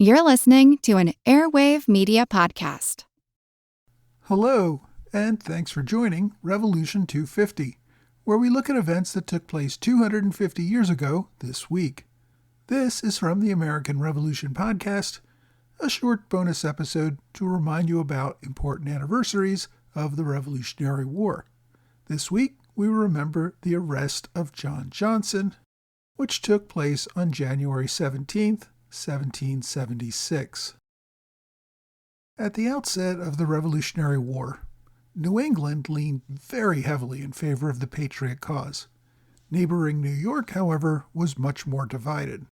You're listening to an Airwave Media Podcast. Hello, and thanks for joining Revolution 250, where we look at events that took place 250 years ago this week. This is from the American Revolution Podcast, a short bonus episode to remind you about important anniversaries of the Revolutionary War. This week, we remember the arrest of John Johnson, which took place on January 17th, 1776. At the outset of the Revolutionary War, New England leaned very heavily in favor of the Patriot cause. Neighboring New York, however, was much more divided.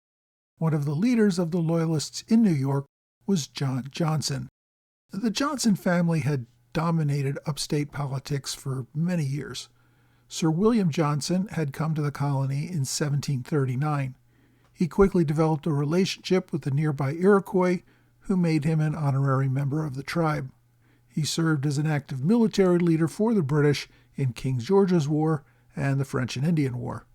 One of the leaders of the Loyalists in New York was John Johnson. The Johnson family had dominated upstate politics for many years. Sir William Johnson had come to the colony in 1739. He quickly developed a relationship with the nearby Iroquois, who made him an honorary member of the tribe. He served as an active military leader for the British in King George's War and the French and Indian War.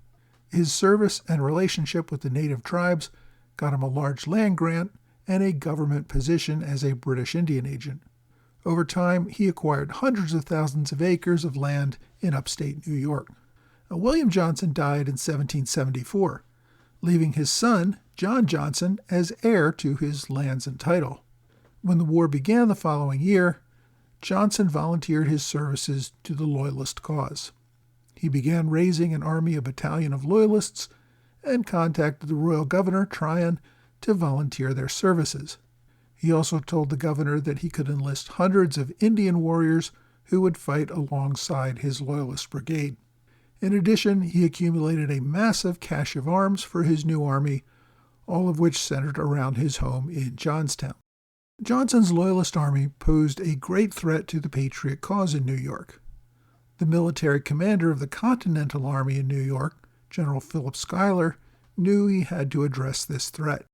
His service and relationship with the native tribes got him a large land grant and a government position as a British Indian agent. Over time, he acquired hundreds of thousands of acres of land in upstate New York. William Johnson died in 1774. Leaving his son, John Johnson, as heir to his lands and title. When the war began the following year, Johnson volunteered his services to the Loyalist cause. He began raising an army, a battalion of Loyalists, and contacted the royal governor, Tryon, to volunteer their services. He also told the governor that he could enlist hundreds of Indian warriors who would fight alongside his Loyalist brigade. In addition, he accumulated a massive cache of arms for his new army, all of which centered around his home in Johnstown. Johnson's Loyalist army posed a great threat to the Patriot cause in New York. The military commander of the Continental Army in New York, General Philip Schuyler, knew he had to address this threat.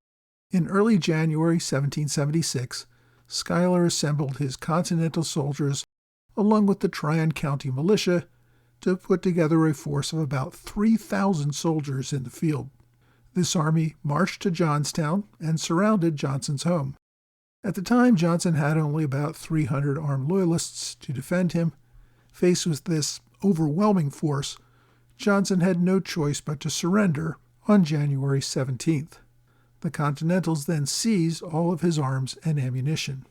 In early January 1776, Schuyler assembled his Continental soldiers along with the Tryon County militia to put together a force of about 3,000 soldiers in the field. This army marched to Johnstown and surrounded Johnson's home. At the time, Johnson had only about 300 armed Loyalists to defend him. Faced with this overwhelming force, Johnson had no choice but to surrender on January 17th. The Continentals then seized all of his arms and ammunition.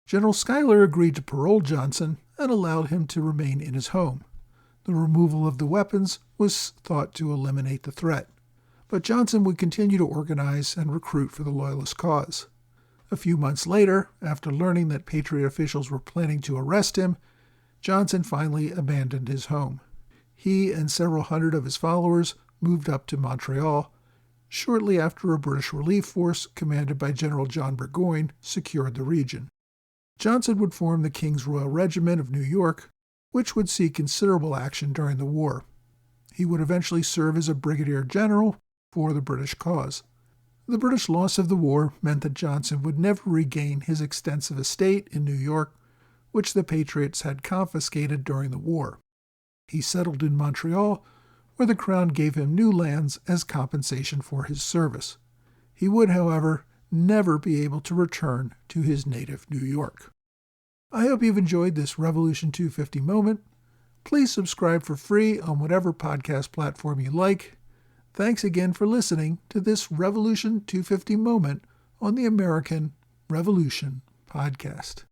General Schuyler agreed to parole Johnson and allowed him to remain in his home. The removal of the weapons was thought to eliminate the threat, but Johnson would continue to organize and recruit for the Loyalist cause. A few months later, after learning that Patriot officials were planning to arrest him, Johnson finally abandoned his home. He and several hundred of his followers moved up to Montreal, shortly after a British relief force commanded by General John Burgoyne secured the region. Johnson would form the King's Royal Regiment of New York, which would see considerable action during the war. He would eventually serve as a brigadier general for the British cause. The British loss of the war meant that Johnson would never regain his extensive estate in New York, which the Patriots had confiscated during the war. He settled in Montreal, where the Crown gave him new lands as compensation for his service. He would, however, never be able to return to his native New York. I hope you've enjoyed this Revolution 250 moment. Please subscribe for free on whatever podcast platform you like. Thanks again for listening to this Revolution 250 moment on the American Revolution Podcast.